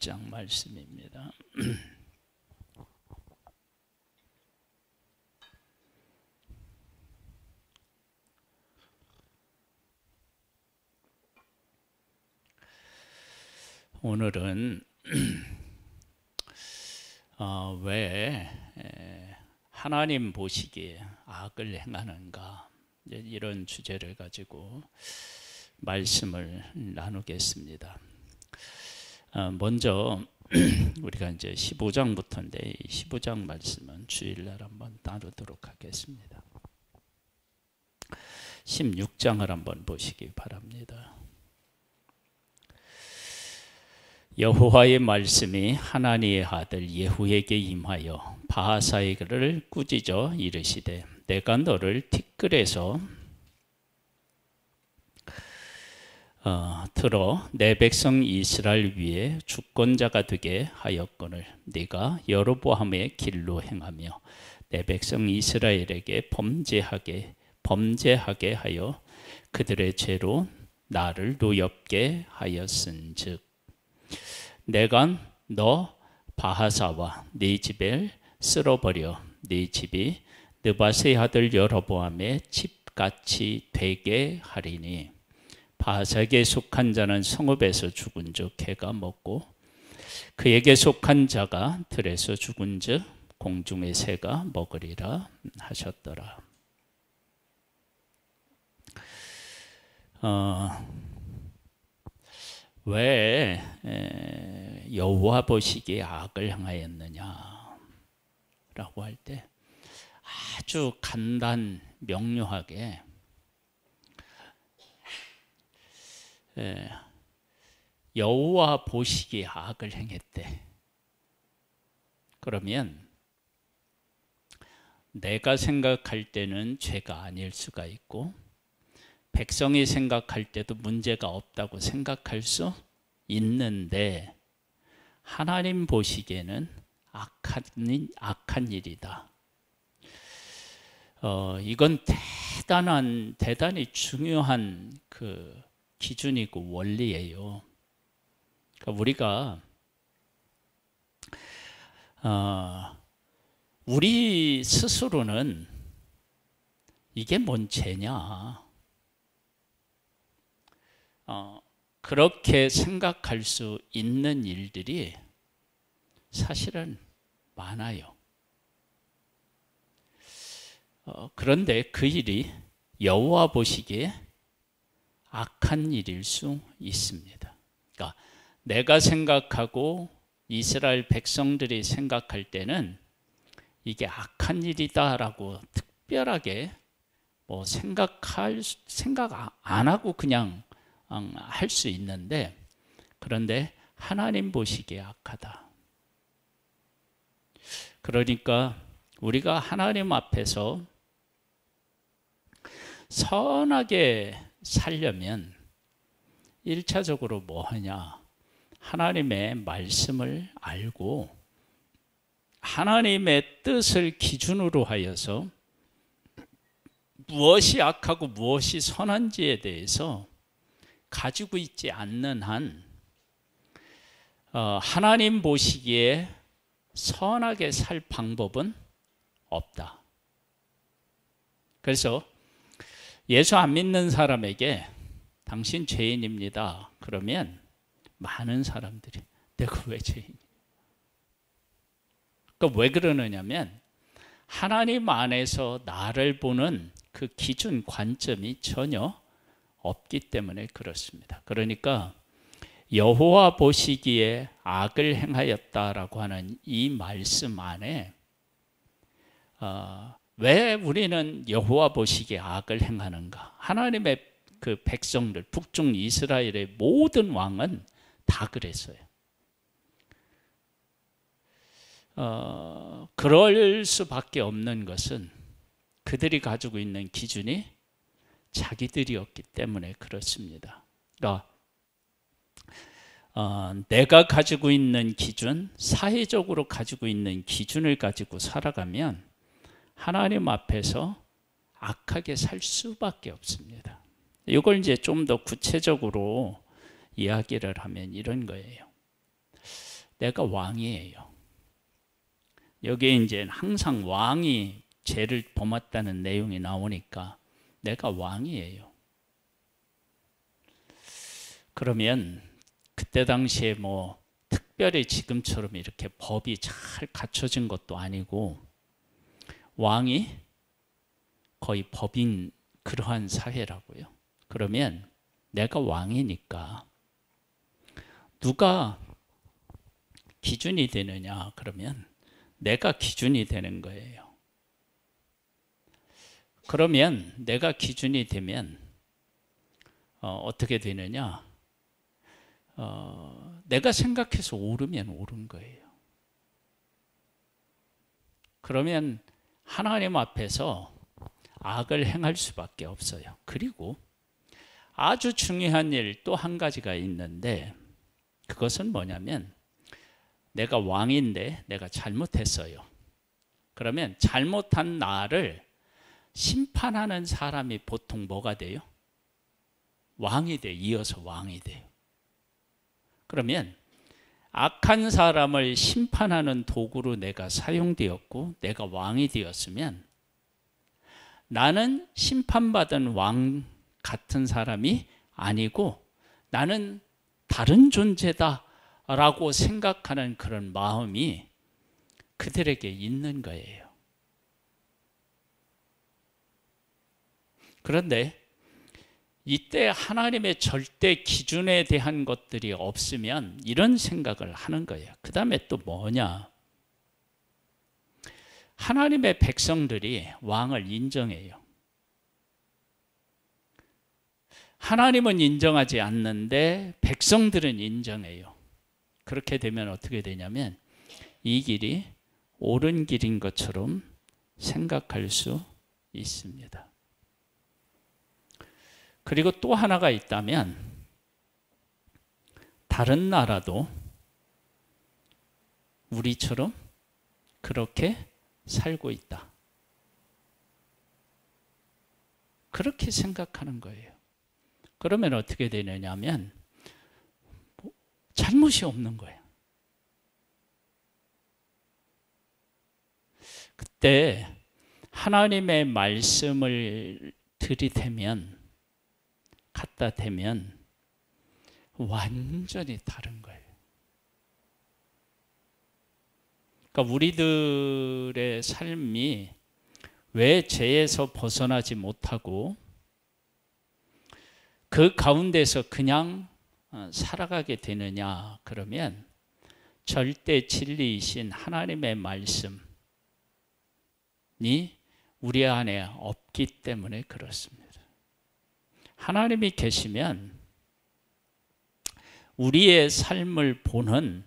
16장 말씀입니다. 오늘은 왜 하나님 보시기에 악을 행하는가, 이런 주제를 가지고 말씀을 나누겠습니다. 먼저 우리가 이제 15장부터인데 이 15장 말씀은 주일날 한번 나누도록 하겠습니다. 16장을 한번 보시기 바랍니다. 여호와의 말씀이 하나니의 아들 예후에게 임하여 바하사에게를 꾸짖어 이르시되, 내가 너를 티끌에서 들어 내 백성 이스라엘 위에 주권자가 되게 하였거늘 네가 여로보암의 길로 행하며 내 백성 이스라엘에게 범죄하게 하여 그들의 죄로 나를 노엽게 하였은즉, 내가 너 바하사와 네 집을 쓸어버려 네 집이 느밧의 아들 여로보암의 집같이 되게 하리니, 바하사에게 속한 자는 성읍에서 죽은 즉 개가 먹고, 그에게 속한 자가 들에서 죽은 즉 공중의 새가 먹으리라 하셨더라. 왜 여호와 보시기에 악을 행하였느냐 라고 할 때 아주 명료하게 여호와 보시기에 악을 행했대. 그러면 내가 생각할 때는 죄가 아닐 수가 있고, 백성이 생각할 때도 문제가 없다고 생각할 수 있는데, 하나님 보시기에는 악한 일이다. 이건 대단히 중요한 그 기준이고 원리예요. 그러니까 우리가 우리 스스로는 이게 뭔 죄냐, 그렇게 생각할 수 있는 일들이 사실은 많아요. 그런데 그 일이 여호와 보시기에 악한 일일 수 있습니다. 그러니까 내가 생각하고 이스라엘 백성들이 생각할 때는 이게 악한 일이다라고 특별하게 생각 안 하고 그냥 할 수 있는데, 그런데 하나님 보시기에 악하다. 그러니까 우리가 하나님 앞에서 선하게 살려면 1차적으로 뭐 하냐? 하나님의 말씀을 알고 하나님의 뜻을 기준으로 하여서 무엇이 악하고 무엇이 선한지에 대해서 가지고 있지 않는 한 하나님 보시기에 선하게 살 방법은 없다. 그래서 예수 안 믿는 사람에게 당신 죄인입니다 그러면 많은 사람들이 내가 왜 죄인이야? 그러니까 왜 그러느냐면 하나님 안에서 나를 보는 그 기준 관점이 전혀 없기 때문에 그렇습니다. 그러니까 여호와 보시기에 악을 행하였다라고 하는 이 말씀 안에 왜 우리는 여호와 보시기에 악을 행하는가? 하나님의 그 백성들, 북중 이스라엘의 모든 왕은 다 그랬어요. 그럴 수밖에 없는 것은 그들이 가지고 있는 기준이 자기들이었기 때문에 그렇습니다. 그러니까 내가 가지고 있는 기준, 사회적으로 가지고 있는 기준을 가지고 살아가면 하나님 앞에서 악하게 살 수밖에 없습니다. 이걸 이제 좀 더 구체적으로 이야기를 하면 이런 거예요. 내가 왕이에요. 여기에 이제 항상 왕이 죄를 범했다는 내용이 나오니까 내가 왕이에요. 그러면 그때 당시에 뭐 특별히 지금처럼 이렇게 법이 잘 갖춰진 것도 아니고 왕이 거의 법인 그러한 사회라고요. 그러면 내가 왕이니까 누가 기준이 되느냐? 그러면 내가 기준이 되는 거예요. 그러면 내가 기준이 되면 어떻게 되느냐? 내가 생각해서 옳으면 옳은 거예요. 그러면 하나님 앞에서 악을 행할 수밖에 없어요. 그리고 아주 중요한 일 또 한 가지가 있는데 그것은 뭐냐면 내가 왕인데 내가 잘못했어요. 그러면 잘못한 나를 심판하는 사람이 보통 뭐가 돼요? 왕이 돼. 이어서 왕이 돼요. 그러면 악한 사람을 심판하는 도구로 내가 사용되었고 내가 왕이 되었으면 나는 심판받은 왕 같은 사람이 아니고 나는 다른 존재다 라고 생각하는 그런 마음이 그들에게 있는 거예요. 그런데 이때 하나님의 절대 기준에 대한 것들이 없으면 이런 생각을 하는 거예요. 그 다음에 또 뭐냐? 하나님의 백성들이 왕을 인정해요. 하나님은 인정하지 않는데 백성들은 인정해요. 그렇게 되면 어떻게 되냐면 이 길이 옳은 길인 것처럼 생각할 수 있습니다. 그리고 또 하나가 있다면 다른 나라도 우리처럼 그렇게 살고 있다. 그렇게 생각하는 거예요. 그러면 어떻게 되느냐면 잘못이 없는 거예요. 그때 하나님의 말씀을 들이대면 갖다 대면 완전히 다른 거예요. 그러니까 우리들의 삶이 왜 죄에서 벗어나지 못하고 그 가운데서 그냥 살아가게 되느냐? 그러면 절대 진리이신 하나님의 말씀이 우리 안에 없기 때문에 그렇습니다. 하나님이 계시면 우리의 삶을 보는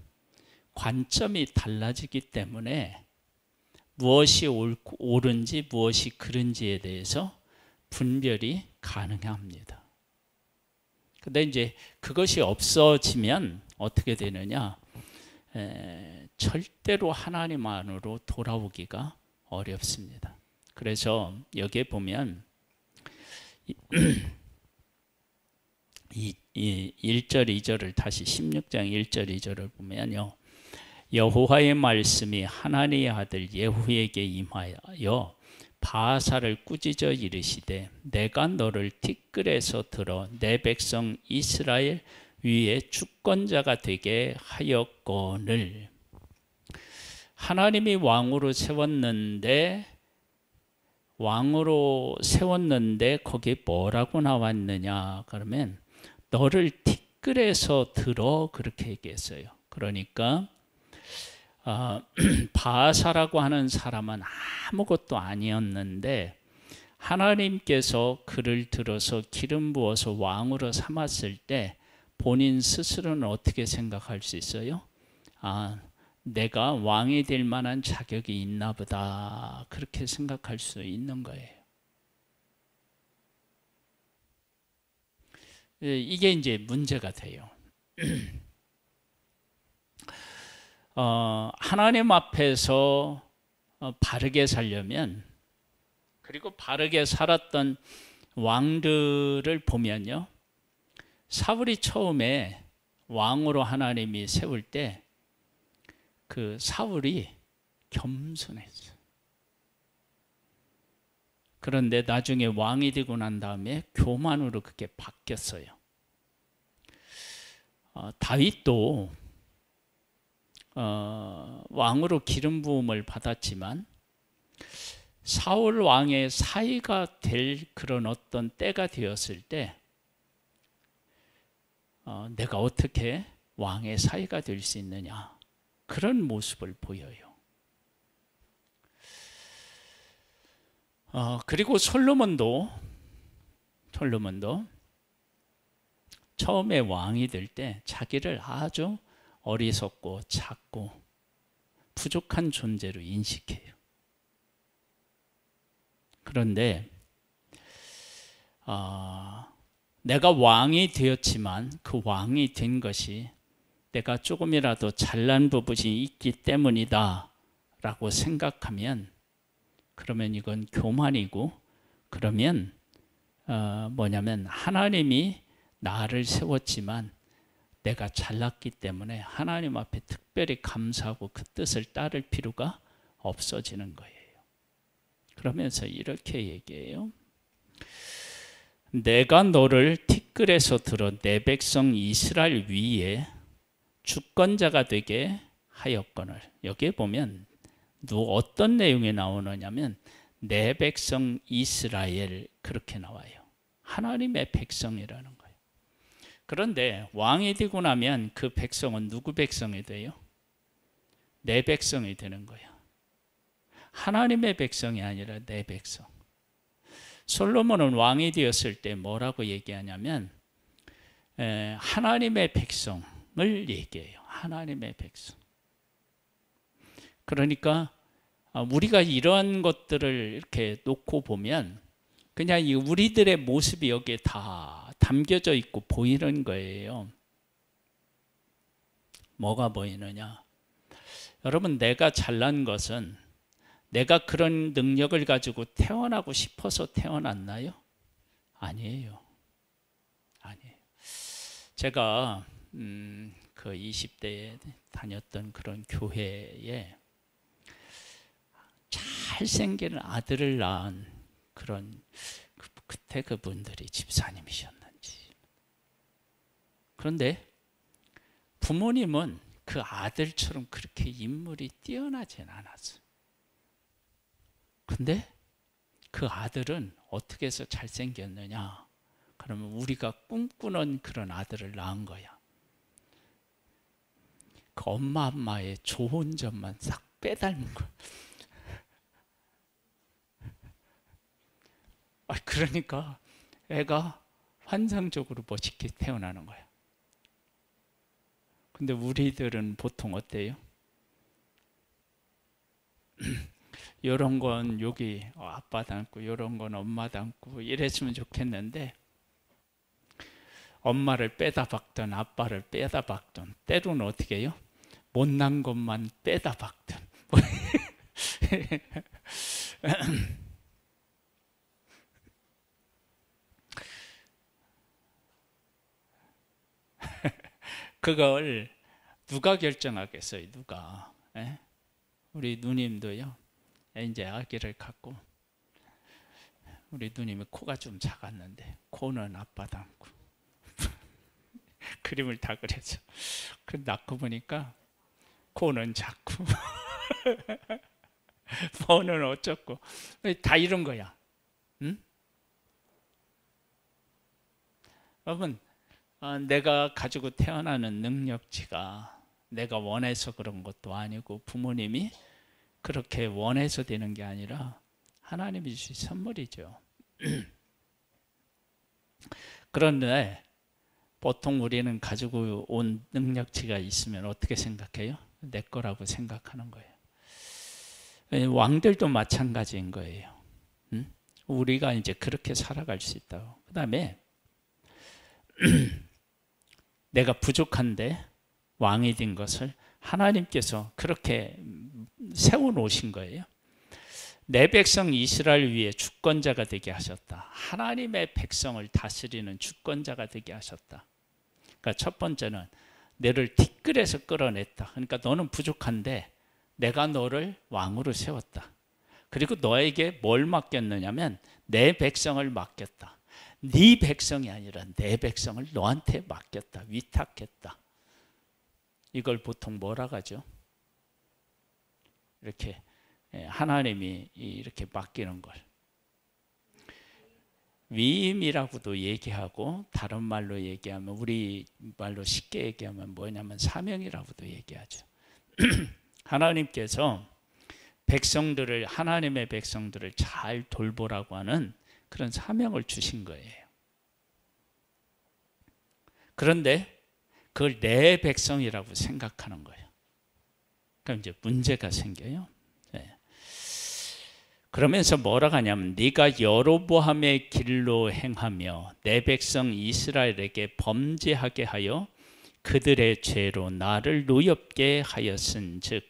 관점이 달라지기 때문에 무엇이 옳은지 무엇이 그른지에 대해서 분별이 가능합니다. 근데 이제 그것이 없어지면 어떻게 되느냐? 절대로 하나님 안으로 돌아오기가 어렵습니다. 그래서 여기에 보면 1절 2절을 다시 16장 1절 2절을 보면요. 여호와의 말씀이 하나니의 아들 예후에게 임하여 바사를 꾸짖어 이르시되 내가 너를 티끌에서 들어 내 백성 이스라엘 위에 주권자가 되게 하였거늘. 하나님이 왕으로 세웠는데 거기에 뭐라고 나왔느냐? 그러면 너를 티끌에서 들어 그렇게 얘기했어요. 그러니까 바사라고 하는 사람은 아무것도 아니었는데 하나님께서 그를 들어서 기름 부어서 왕으로 삼았을 때 본인 스스로는 어떻게 생각할 수 있어요? 내가 왕이 될 만한 자격이 있나 보다 그렇게 생각할 수 있는 거예요. 이게 이제 문제가 돼요. 하나님 앞에서 바르게 살려면, 그리고 바르게 살았던 왕들을 보면요, 사울이 처음에 왕으로 하나님이 세울 때 그 사울이 겸손했어요. 그런데 나중에 왕이 되고 난 다음에 교만으로 그게 바뀌었어요. 다윗도 왕으로 기름 부음을 받았지만 사울 왕의 사이가 될 그런 어떤 때가 되었을 때 내가 어떻게 왕의 사이가 될 수 있느냐, 그런 모습을 보여요. 그리고 솔로몬도 처음에 왕이 될 때 자기를 아주 어리석고 작고 부족한 존재로 인식해요. 그런데 내가 왕이 되었지만 그 왕이 된 것이 내가 조금이라도 잘난 부분이 있기 때문이다 라고 생각하면, 그러면 이건 교만이고, 그러면 뭐냐면 하나님이 나를 세웠지만 내가 잘났기 때문에 하나님 앞에 특별히 감사하고 그 뜻을 따를 필요가 없어지는 거예요. 그러면서 이렇게 얘기해요. 내가 너를 티끌에서 들어 내 백성 이스라엘 위에 주권자가 되게 하였거늘. 여기에 보면 어떤 내용이 나오느냐면 내 백성 이스라엘, 그렇게 나와요. 하나님의 백성이라는 거예요. 그런데 왕이 되고 나면 그 백성은 누구 백성이 돼요? 내 백성이 되는 거예요. 하나님의 백성이 아니라 내 백성. 솔로몬은 왕이 되었을 때 뭐라고 얘기하냐면 하나님의 백성을 얘기해요. 하나님의 백성. 그러니까 우리가 이러한 것들을 이렇게 놓고 보면 그냥 우리들의 모습이 여기에 다 담겨져 있고 보이는 거예요. 뭐가 보이느냐? 여러분, 내가 잘난 것은 내가 그런 능력을 가지고 태어나고 싶어서 태어났나요? 아니에요. 아니에요. 제가 그 20대에 다녔던 그런 교회에 잘생긴 아들을 낳은 그런, 그때 그분들이 집사님이셨는지. 그런데 부모님은 그 아들처럼 그렇게 인물이 뛰어나진 않았어요. 근데 그 아들은 어떻게 해서 잘생겼느냐? 그러면 우리가 꿈꾸는 그런 아들을 낳은 거야. 그 엄마 아빠의 좋은 점만 싹 빼닮은 거야. 그러니까 애가 환상적으로 멋있게 태어나는 거야. 근데 우리들은 보통 어때요? 이런 건 여기 아빠 닮고 이런 건 엄마 닮고 이랬으면 좋겠는데, 엄마를 빼다 박든 아빠를 빼다 박든 때로는 어떻게 해요? 못난 것만 빼다 박든 그걸 누가 결정하겠어요? 누가? 에? 우리 누님도요, 이제 아기를 갖고, 우리 누님이 코가 좀 작았는데 코는 아빠 닮고 그림을 다 그려서 그 낳고 보니까 코는 작고 뭐는 어쩌고 다 이런 거야. 응? 여러분, 내가 가지고 태어나는 능력치가 내가 원해서 그런 것도 아니고 부모님이 그렇게 원해서 되는 게 아니라 하나님이 주신 선물이죠. 그런데 보통 우리는 가지고 온 능력치가 있으면 어떻게 생각해요? 내 거라고 생각하는 거예요. 왕들도 마찬가지인 거예요. 응? 우리가 이제 그렇게 살아갈 수 있다고. 그 다음에 내가 부족한데 왕이 된 것을 하나님께서 그렇게 세워놓으신 거예요. 내 백성 이스라엘 위에 주권자가 되게 하셨다. 하나님의 백성을 다스리는 주권자가 되게 하셨다. 그러니까 첫 번째는 너를 티끌에서 끌어냈다. 그러니까 너는 부족한데 내가 너를 왕으로 세웠다. 그리고 너에게 뭘 맡겼느냐면 내 백성을 맡겼다. 네 백성이 아니라 내 백성을 너한테 맡겼다. 위탁했다. 이걸 보통 뭐라고 하죠? 이렇게 하나님이 이렇게 맡기는 걸 위임이라고도 얘기하고, 다른 말로 얘기하면, 우리 말로 쉽게 얘기하면 뭐냐면 사명이라고도 얘기하죠. 하나님께서 백성들을, 하나님의 백성들을 잘 돌보라고 하는 그런 사명을 주신 거예요. 그런데 그걸 내 백성이라고 생각하는 거예요. 그럼 이제 문제가 생겨요. 네. 그러면서 뭐라고 하냐면 네가 여로보암의 길로 행하며 내 백성 이스라엘에게 범죄하게 하여 그들의 죄로 나를 노엽게 하였은즉,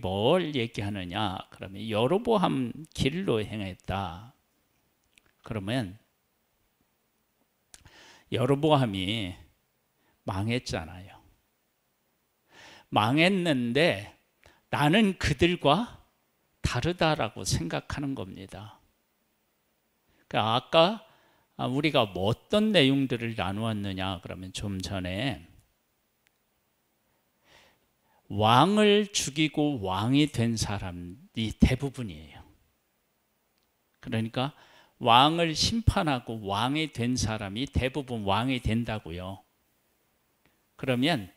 뭘 얘기하느냐? 그러면 여로보암 길로 행했다. 그러면 여로보암이 망했잖아요. 망했는데 나는 그들과 다르다라고 생각하는 겁니다. 그러니까 아까 우리가 뭐 어떤 내용들을 나누었느냐 그러면, 좀 전에 왕을 죽이고 왕이 된 사람이 대부분이에요. 그러니까 왕을 심판하고 왕이 된 사람이 대부분 왕이 된다고요. 그러면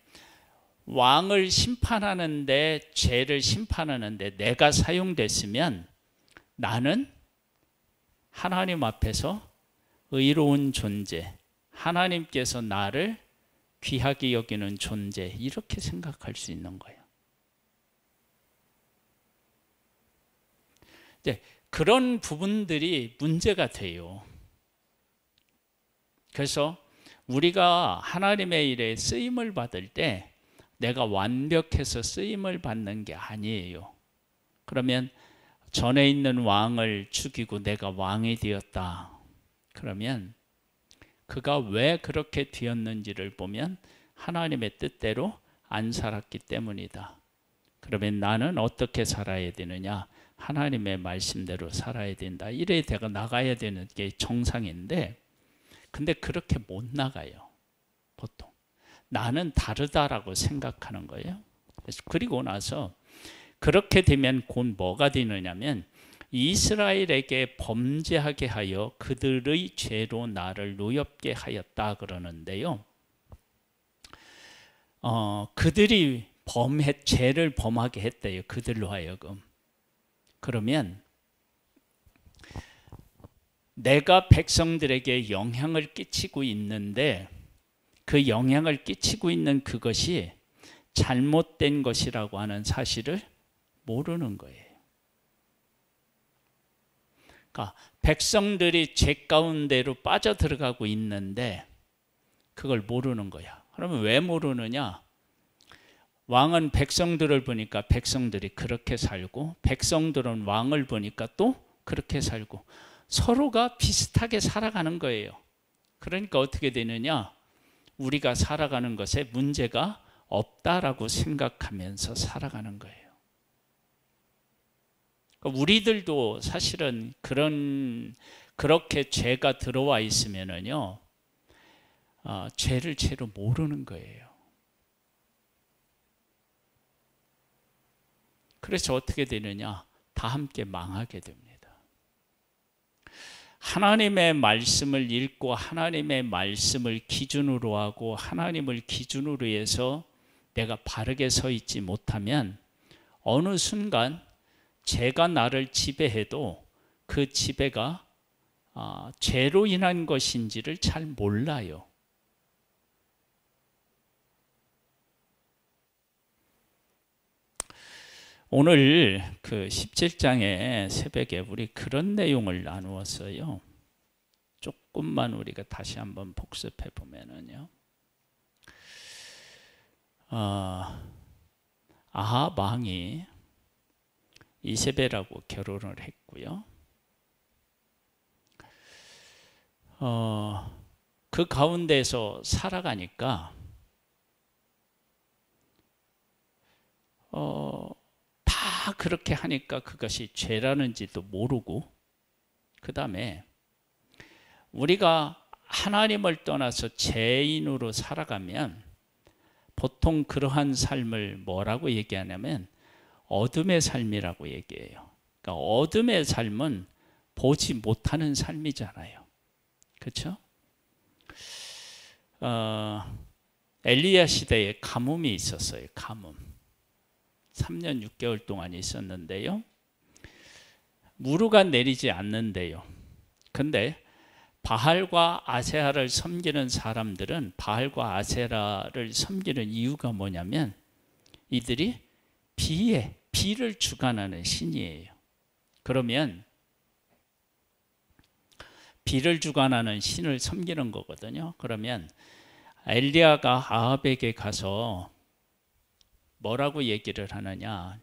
왕을 심판하는데, 죄를 심판하는데 내가 사용됐으면 나는 하나님 앞에서 의로운 존재, 하나님께서 나를 귀하게 여기는 존재, 이렇게 생각할 수 있는 거예요. 이제 그런 부분들이 문제가 돼요. 그래서 우리가 하나님의 일에 쓰임을 받을 때 내가 완벽해서 쓰임을 받는 게 아니에요. 그러면 전에 있는 왕을 죽이고 내가 왕이 되었다. 그러면 그가 왜 그렇게 되었는지를 보면 하나님의 뜻대로 안 살았기 때문이다. 그러면 나는 어떻게 살아야 되느냐? 하나님의 말씀대로 살아야 된다. 이래 내가 나가야 되는 게 정상인데, 근데 그렇게 못 나가요. 보통 나는 다르다라고 생각하는 거예요. 그리고 나서 그렇게 되면 곧 뭐가 되느냐면, 이스라엘에게 범죄하게 하여 그들의 죄로 나를 노엽게 하였다 그러는데요. 그들이 죄를 범하게 했대요. 그들로 하여금. 그러면 내가 백성들에게 영향을 끼치고 있는데 그 영향을 끼치고 있는 그것이 잘못된 것이라고 하는 사실을 모르는 거예요. 그러니까 백성들이 죄 가운데로 빠져들어가고 있는데 그걸 모르는 거야. 그러면 왜 모르느냐? 왕은 백성들을 보니까 백성들이 그렇게 살고, 백성들은 왕을 보니까 또 그렇게 살고, 서로가 비슷하게 살아가는 거예요. 그러니까 어떻게 되느냐? 우리가 살아가는 것에 문제가 없다라고 생각하면서 살아가는 거예요. 그러니까 우리들도 사실은 그렇게 죄가 들어와 있으면은요, 죄를 죄로 모르는 거예요. 그래서 어떻게 되느냐? 다 함께 망하게 됩니다. 하나님의 말씀을 읽고 하나님의 말씀을 기준으로 하고 하나님을 기준으로 해서 내가 바르게 서 있지 못하면 어느 순간 죄가 나를 지배해도 그 지배가 죄로 인한 것인지를 잘 몰라요. 오늘 그 17장의 새벽에 우리 그런 내용을 나누었어요. 조금만 우리가 다시 한번 복습해 보면은요. 아합 왕이 이세벨하고 결혼을 했고요. 그 가운데서 살아가니까 다 그렇게 하니까 그것이 죄라는지도 모르고, 그 다음에 우리가 하나님을 떠나서 죄인으로 살아가면 보통 그러한 삶을 뭐라고 얘기하냐면 어둠의 삶이라고 얘기해요. 그러니까 어둠의 삶은 보지 못하는 삶이잖아요. 그렇죠? 엘리야 시대에 가뭄이 있었어요. 가뭄. 3년 6개월 동안 있었는데요. 무르가 내리지 않는데요. 근데 바알과 아세라를 섬기는 사람들은 바알과 아세라를 섬기는 이유가 뭐냐면 이들이 비를 주관하는 신이에요. 그러면 비를 주관하는 신을 섬기는 거거든요. 그러면 엘리야가 아합에게 가서 뭐라고 얘기를 하느냐,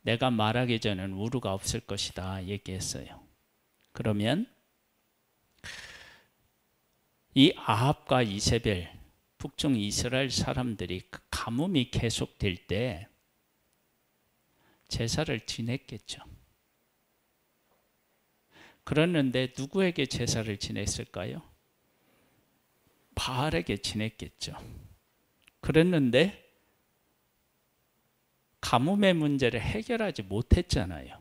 내가 말하기 전엔 우루가 없을 것이다 얘기했어요. 그러면 이 아합과 이세벨, 북중 이스라엘 사람들이 그 가뭄이 계속될 때 제사를 지냈겠죠. 그랬는데 누구에게 제사를 지냈을까요? 바알에게 지냈겠죠. 그랬는데 가뭄의 문제를 해결하지 못했잖아요.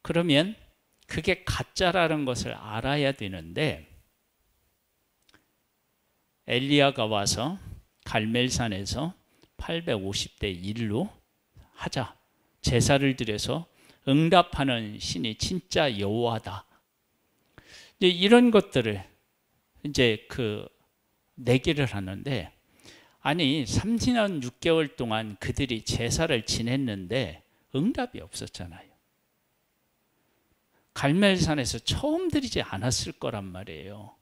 그러면 그게 가짜라는 것을 알아야 되는데 엘리야가 와서 갈멜산에서 850대 1로 하자. 제사를 드려서 응답하는 신이 진짜 여호와다. 이제 이런 것들을 이제 내기를 하는데, 아니 3년 6개월 동안 그들이 제사를 지냈는데 응답이 없었잖아요. 갈멜산에서 처음 드리지 않았을 거란 말이에요.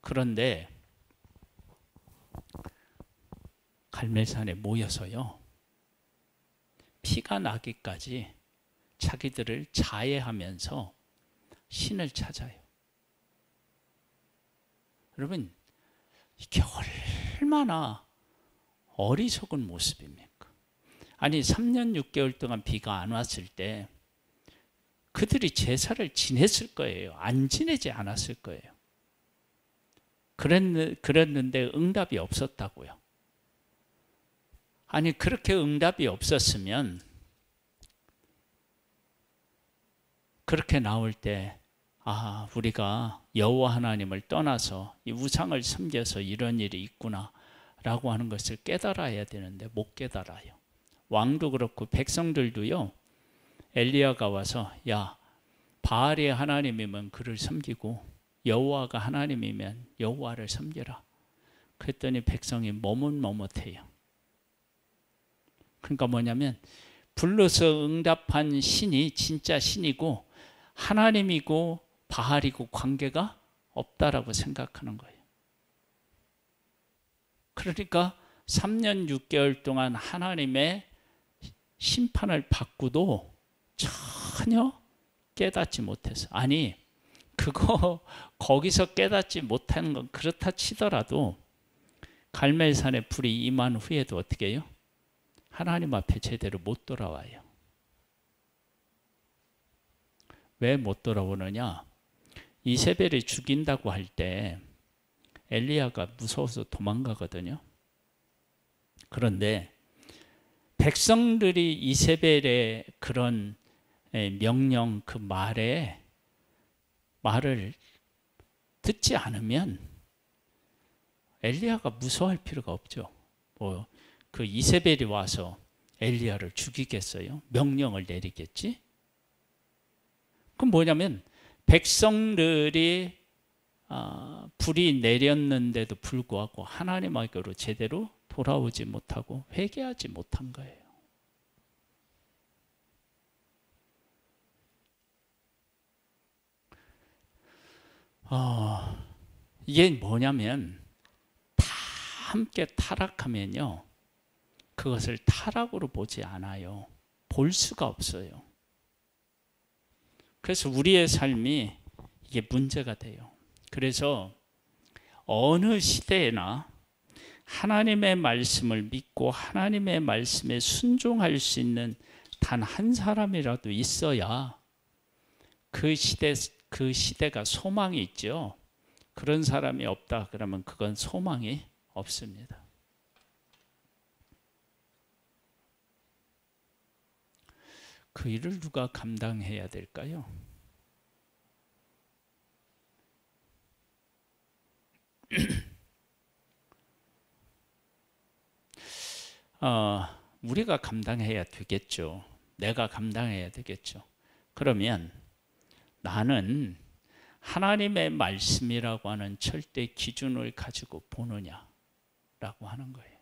그런데 갈멜산에 모여서요, 피가 나기까지 자기들을 자해하면서 신을 찾아요. 여러분, 이게 얼마나 어리석은 모습입니까? 아니 3년 6개월 동안 비가 안 왔을 때 그들이 제사를 지냈을 거예요. 안 지내지 않았을 거예요. 그랬는데 응답이 없었다고요. 아니 그렇게 응답이 없었으면 그렇게 나올 때 우리가 여호와 하나님을 떠나서 이 우상을 섬겨서 이런 일이 있구나 라고 하는 것을 깨달아야 되는데 못 깨달아요. 왕도 그렇고 백성들도요, 엘리야가 와서 야, 바알이 하나님이면 그를 섬기고 여호와가 하나님이면 여호와를 섬겨라. 그랬더니 백성이 머뭇머뭇해요. 그러니까 뭐냐면 불러서 응답한 신이 진짜 신이고 하나님이고 바알이고 관계가 없다라고 생각하는 거예요. 그러니까 3년 6개월 동안 하나님의 심판을 받고도 전혀 깨닫지 못해서, 아니 거기서 깨닫지 못하는 건 그렇다 치더라도 갈멜산에 불이 임한 후에도 어떻게 해요? 하나님 앞에 제대로 못 돌아와요. 왜 못 돌아오느냐? 이세벨이 죽인다고 할 때 엘리야가 무서워서 도망가거든요. 그런데 백성들이 이세벨의 그런 명령, 그 말을 듣지 않으면 엘리야가 무서워할 필요가 없죠. 그 이세벨이 와서 엘리야를 죽이겠어요? 명령을 내리겠지? 그럼 뭐냐면 백성들이 불이 내렸는데도 불구하고 하나님에게로 제대로 돌아오지 못하고 회개하지 못한 거예요. 이게 뭐냐면 다 함께 타락하면요, 그것을 타락으로 보지 않아요. 볼 수가 없어요. 그래서 우리의 삶이 이게 문제가 돼요. 그래서 어느 시대에나 하나님의 말씀을 믿고 하나님의 말씀에 순종할 수 있는 단 한 사람이라도 있어야 그 시대가 소망이 있죠. 그런 사람이 없다 그러면 그건 소망이 없습니다. 그 일을 누가 감당해야 될까요? 우리가 감당해야 되겠죠. 내가 감당해야 되겠죠. 그러면 나는 하나님의 말씀이라고 하는 절대 기준을 가지고 보느냐라고 하는 거예요.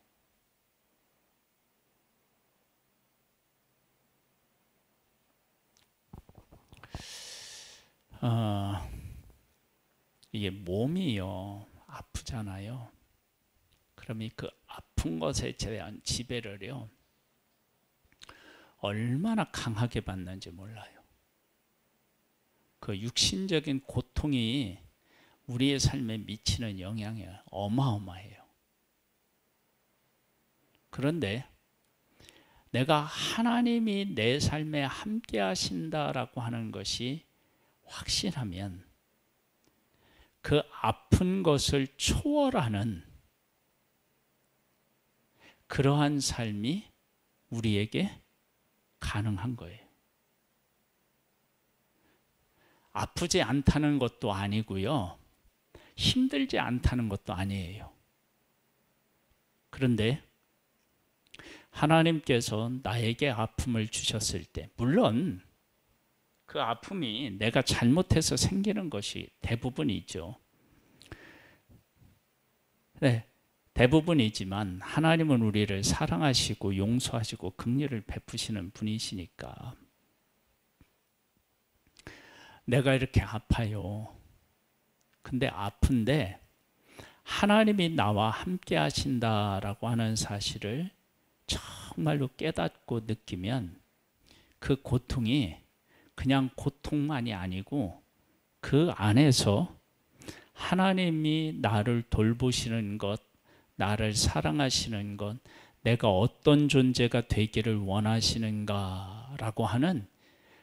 이게 몸이요 아프잖아요. 그러면 그 아픈 것에 대한 지배를요 얼마나 강하게 받는지 몰라요. 그 육신적인 고통이 우리의 삶에 미치는 영향이 어마어마해요. 그런데 내가 하나님이 내 삶에 함께 하신다라고 하는 것이 확신하면 그 아픈 것을 초월하는 그러한 삶이 우리에게 가능한 거예요. 아프지 않다는 것도 아니고요. 힘들지 않다는 것도 아니에요. 그런데 하나님께서 나에게 아픔을 주셨을 때, 물론 그 아픔이 내가 잘못해서 생기는 것이 대부분이죠. 네, 대부분이지만 하나님은 우리를 사랑하시고 용서하시고 긍휼을 베푸시는 분이시니까 내가 이렇게 아파요. 근데 아픈데 하나님이 나와 함께 하신다라고 하는 사실을 정말로 깨닫고 느끼면 그 고통이 그냥 고통만이 아니고 그 안에서 하나님이 나를 돌보시는 것, 나를 사랑하시는 것, 내가 어떤 존재가 되기를 원하시는가라고 하는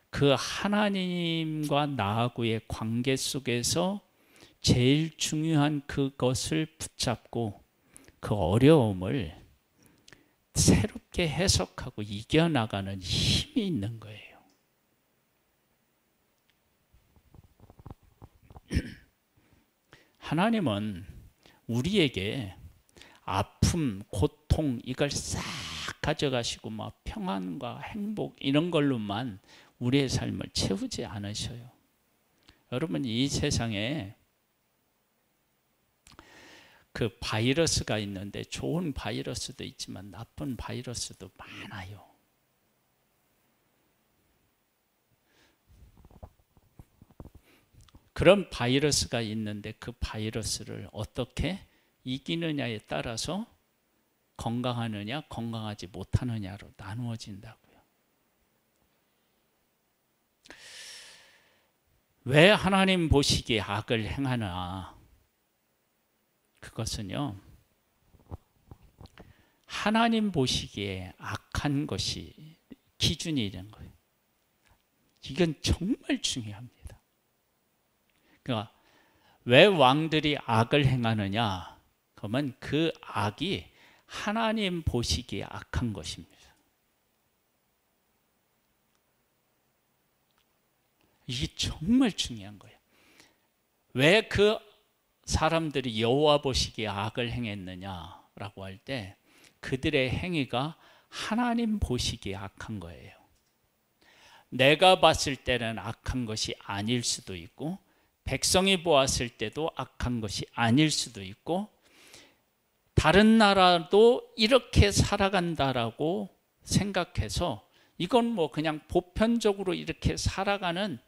그 하나님과 나하고의 관계 속에서 제일 중요한 그것을 붙잡고 그 어려움을 새롭게 해석하고 이겨나가는 힘이 있는 거예요. 하나님은 우리에게 아픔, 고통 이걸 싹 가져가시고 막 평안과 행복 이런 걸로만 우리의 삶을 채우지 않으셔요. 여러분 이 세상에 그 바이러스가 있는데 좋은 바이러스도 있지만 나쁜 바이러스도 많아요. 그런 바이러스가 있는데 그 바이러스를 어떻게 이기느냐에 따라서 건강하느냐 건강하지 못하느냐로 나누어진다고요. 왜 하나님 보시기에 악을 행하나? 그것은요 하나님 보시기에 악한 것이 기준이 되는 거예요. 이건 정말 중요합니다. 그러니까 왜 왕들이 악을 행하느냐? 그러면 그 악이 하나님 보시기에 악한 것입니다. 이게 정말 중요한 거예요. 왜 그 사람들이 여호와 보시기에 악을 행했느냐라고 할 때 그들의 행위가 하나님 보시기에 악한 거예요. 내가 봤을 때는 악한 것이 아닐 수도 있고 백성이 보았을 때도 악한 것이 아닐 수도 있고 다른 나라도 이렇게 살아간다라고 생각해서 이건 뭐 그냥 보편적으로 이렇게 살아가는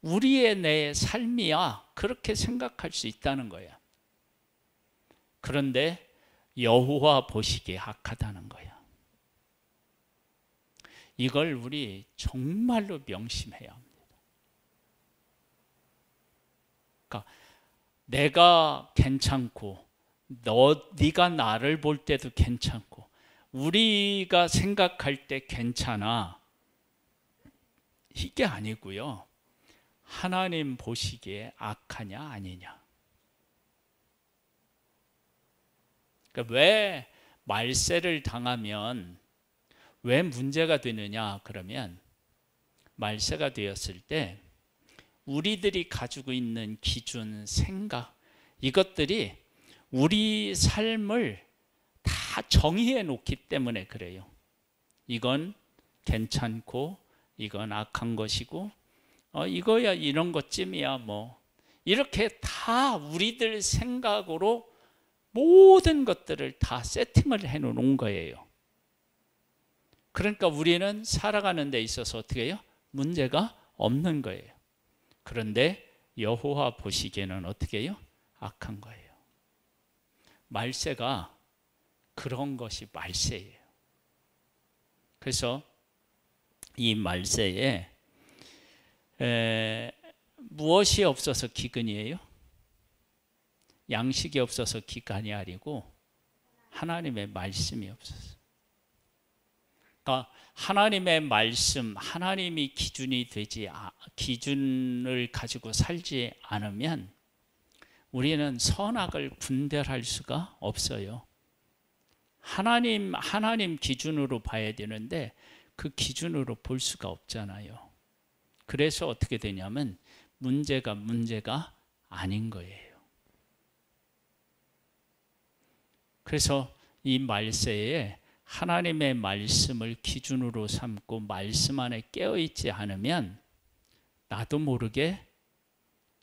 우리의 내 삶이야 그렇게 생각할 수 있다는 거야. 그런데 여호와 보시기에 악하다는 거야. 이걸 우리 정말로 명심해야 합니다. 그러니까 내가 괜찮고 네가 나를 볼 때도 괜찮고 우리가 생각할 때 괜찮아. 이게 아니고요. 하나님 보시기에 악하냐 아니냐. 그러니까 왜 말세를 당하면 왜 문제가 되느냐 그러면 말세가 되었을 때 우리들이 가지고 있는 기준, 생각 이것들이 우리 삶을 다 정의해 놓기 때문에 그래요. 이건 괜찮고 이건 악한 것이고 이거야 이런 것쯤이야 뭐 이렇게 다 우리들 생각으로 모든 것들을 다 세팅을 해 놓은 거예요. 그러니까 우리는 살아가는 데 있어서 어떻게 해요? 문제가 없는 거예요. 그런데 여호와 보시기에는 어떻게 해요? 악한 거예요. 말세가 그런 것이 말세예요. 그래서 이 말세에 무엇이 없어서 기근이에요? 양식이 없어서 기근이 아니고 하나님의 말씀이 없어서. 그러니까 하나님의 말씀, 하나님이 기준을 가지고 살지 않으면 우리는 선악을 분별할 수가 없어요. 하나님 기준으로 봐야 되는데 그 기준으로 볼 수가 없잖아요. 그래서 어떻게 되냐면 문제가 아닌 거예요. 그래서 이 말세에 하나님의 말씀을 기준으로 삼고 말씀 안에 깨어있지 않으면 나도 모르게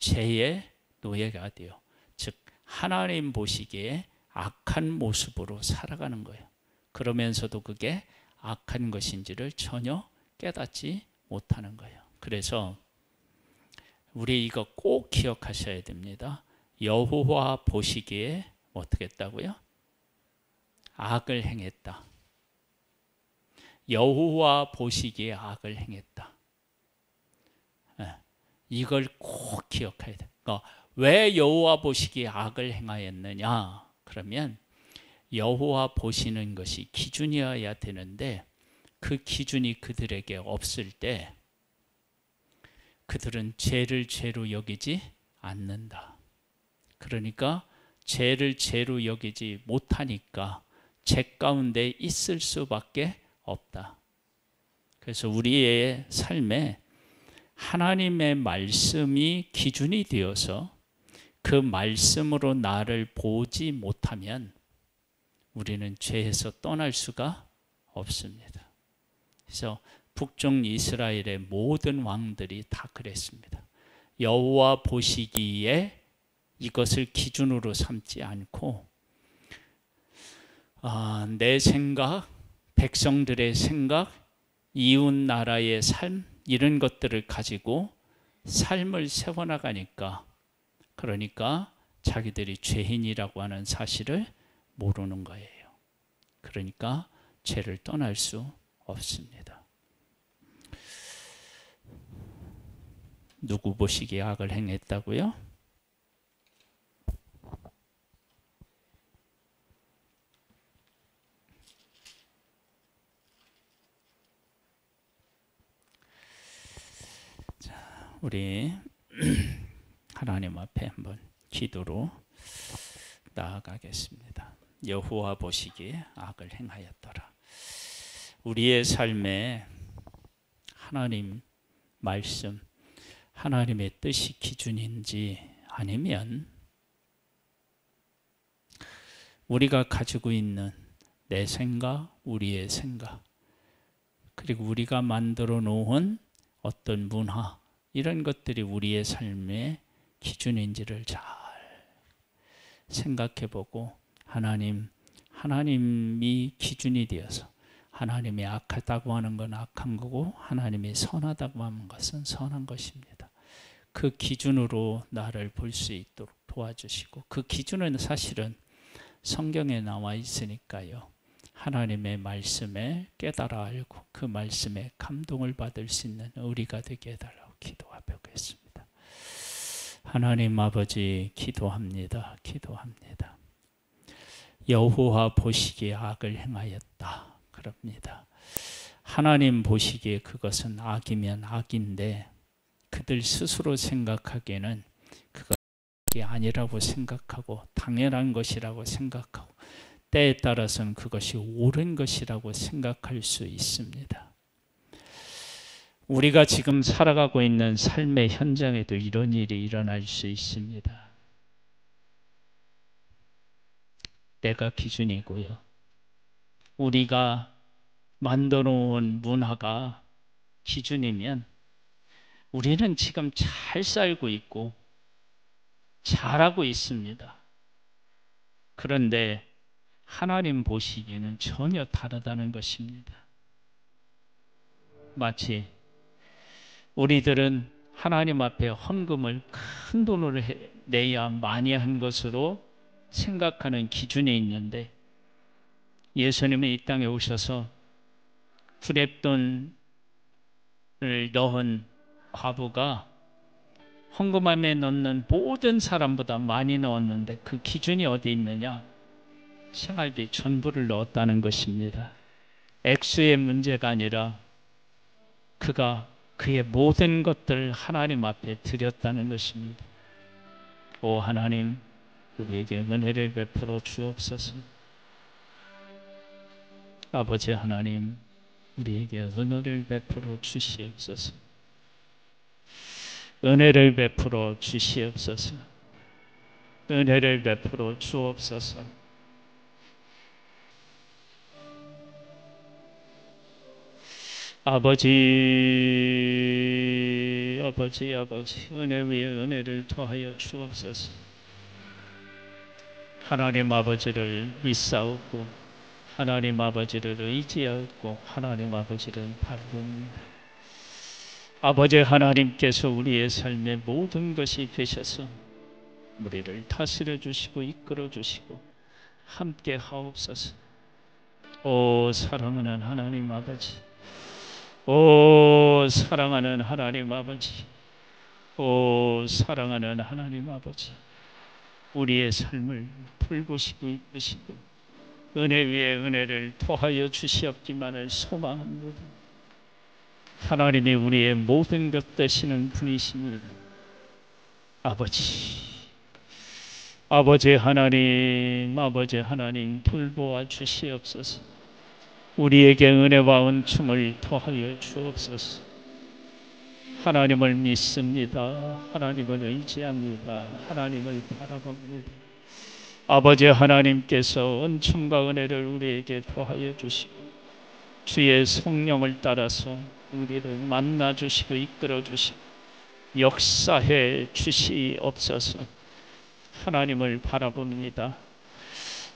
죄의 노예가 돼요. 즉 하나님 보시기에 악한 모습으로 살아가는 거예요. 그러면서도 그게 악한 것인지를 전혀 깨닫지 못하는 거예요. 그래서 우리 이거 꼭 기억하셔야 됩니다. 여호와 보시기에 어떻게 했다고요? 악을 행했다. 여호와 보시기에 악을 행했다. 이걸 꼭 기억해야 돼. 그러니까 왜 여호와 보시기에 악을 행하였느냐? 그러면 여호와 보시는 것이 기준이어야 되는데 그 기준이 그들에게 없을 때 그들은 죄를 죄로 여기지 않는다. 그러니까 죄를 죄로 여기지 못하니까 죄 가운데 있을 수밖에 없다. 그래서 우리의 삶에 하나님의 말씀이 기준이 되어서 그 말씀으로 나를 보지 못하면 우리는 죄에서 떠날 수가 없습니다. 그래서 북쪽 이스라엘의 모든 왕들이 다 그랬습니다. 여호와 보시기에 이것을 기준으로 삼지 않고 내 생각, 백성들의 생각, 이웃 나라의 삶 이런 것들을 가지고 삶을 세워나가니까 그러니까 자기들이 죄인이라고 하는 사실을 모르는 거예요. 그러니까 죄를 떠날 수 없습니다. 누구 보시기에 악을 행했다고요? 자, 우리 하나님 앞에 한번 기도로 나아가겠습니다. 여호와 보시기에 악을 행하였더라. 우리의 삶에 하나님 말씀, 하나님의 뜻이 기준인지 아니면 우리가 가지고 있는 내 생각, 우리의 생각, 그리고 우리가 만들어 놓은 어떤 문화 이런 것들이 우리의 삶의 기준인지를 잘 생각해 보고 하나님이 기준이 되어서 하나님이 악하다고 하는 건 악한 거고 하나님이 선하다고 하는 것은 선한 것입니다. 그 기준으로 나를 볼 수 있도록 도와주시고 그 기준은 사실은 성경에 나와 있으니까요. 하나님의 말씀에 깨달아 알고 그 말씀에 감동을 받을 수 있는 우리가 되게 해달라고 기도하겠습니다. 하나님 아버지 기도합니다. 여호와 보시기에 악을 행하였다 그럽니다. 하나님 보시기에 그것은 악이면 악인데 그들 스스로 생각하기에는 그것이 아니라고 생각하고 당연한 것이라고 생각하고 때에 따라서는 그것이 옳은 것이라고 생각할 수 있습니다. 우리가 지금 살아가고 있는 삶의 현장에도 이런 일이 일어날 수 있습니다. 때가 기준이고요. 우리가 만들어 놓은 문화가 기준이면 우리는 지금 잘 살고 있고 잘하고 있습니다. 그런데 하나님 보시기에는 전혀 다르다는 것입니다. 마치 우리들은 하나님 앞에 헌금을 큰 돈을 내야 많이 한 것으로 생각하는 기준이 있는데 예수님은 이 땅에 오셔서 후렙돈을 넣은 과부가 헌금함에 넣는 모든 사람보다 많이 넣었는데 그 기준이 어디 있느냐? 생활비 전부를 넣었다는 것입니다. 액수의 문제가 아니라 그가 그의 모든 것들을 하나님 앞에 드렸다는 것입니다. 오 하나님, 우리에게 은혜를 베풀어 주옵소서. 아버지 하나님, 우리에게 은혜를 베풀어 주시옵소서. 은혜를 베풀어 주시옵소서. 은혜를 베풀어 주옵소서. 아버지, 은혜 위에 은혜를 더하여 주옵소서. 하나님 아버지를 믿사옵고 하나님 아버지를 의지하고 하나님 아버지를 바라봅니다. 아버지 하나님께서 우리의 삶의 모든 것이 되셔서 우리를 다스려 주시고 이끌어 주시고 함께 하옵소서. 오 사랑하는 하나님 아버지, 오 사랑하는 하나님 아버지, 오 사랑하는 하나님 아버지, 우리의 삶을 풀고시고 이끄시고 은혜 위에 은혜를 더하여 주시옵기만을 소망합니다. 하나님이 우리의 모든 것 되시는 분이십니다. 아버지 하나님 돌보아 주시옵소서. 우리에게 은혜와 은총을 더하여 주옵소서. 하나님을 믿습니다. 하나님을 의지합니다. 하나님을 바라봅니다. 아버지 하나님께서 은총과 은혜를 우리에게 더하여 주시고 주의 성령을 따라서 우리를 만나 주시고 이끌어 주시고 역사해 주시옵소서. 하나님을 바라봅니다.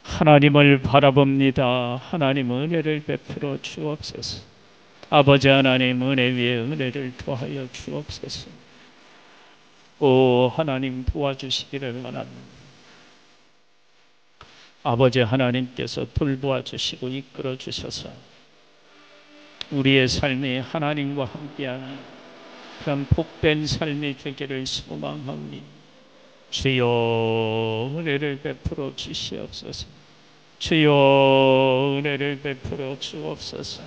하나님을 바라봅니다. 하나님 은혜를 베풀어 주옵소서. 아버지 하나님 은혜 위에 은혜를 더하여 주옵소서. 오 하나님 도와주시기를 원합니다. 아버지 하나님께서 돌보아 주시고 이끌어 주셔서 우리의 삶이 하나님과 함께하는 그런 복된 삶이 되기를 소망합니다. 주여 은혜를 베풀어 주시옵소서. 주여 은혜를 베풀어 주옵소서.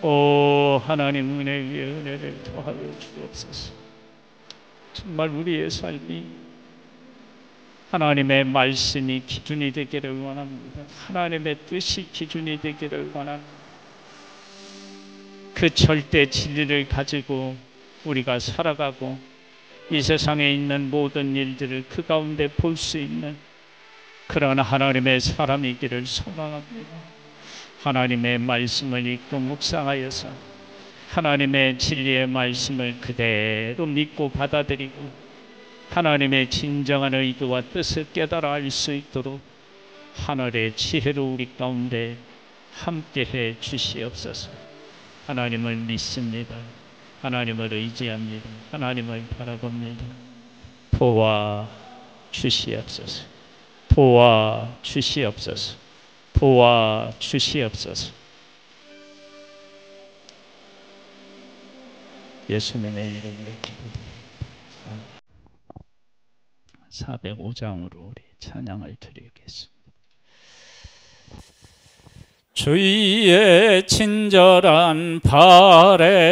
오 하나님 은혜 위에 은혜를 더하여 주옵소서. 정말 우리의 삶이 하나님의 말씀이 기준이 되기를 원합니다. 하나님의 뜻이 기준이 되기를 원합니다. 그 절대 진리를 가지고 우리가 살아가고 이 세상에 있는 모든 일들을 그 가운데 볼 수 있는 그런 하나님의 사람이기를 소망합니다. 하나님의 말씀을 읽고 묵상하여서 하나님의 진리의 말씀을 그대로 믿고 받아들이고 하나님의 진정한 의도와 뜻을 깨달아 알 수 있도록 하늘의 지혜로 우리 가운데 함께해 주시옵소서. 하나님을 믿습니다. 하나님을 의지합니다. 하나님을 바라봅니다. 도와 주시옵소서. 도와 주시옵소서. 도와 주시옵소서. 예수님의 이름으로 기도드립니다. 405장으로 우리 찬양을 드리겠습니다. 주의 친절한 발에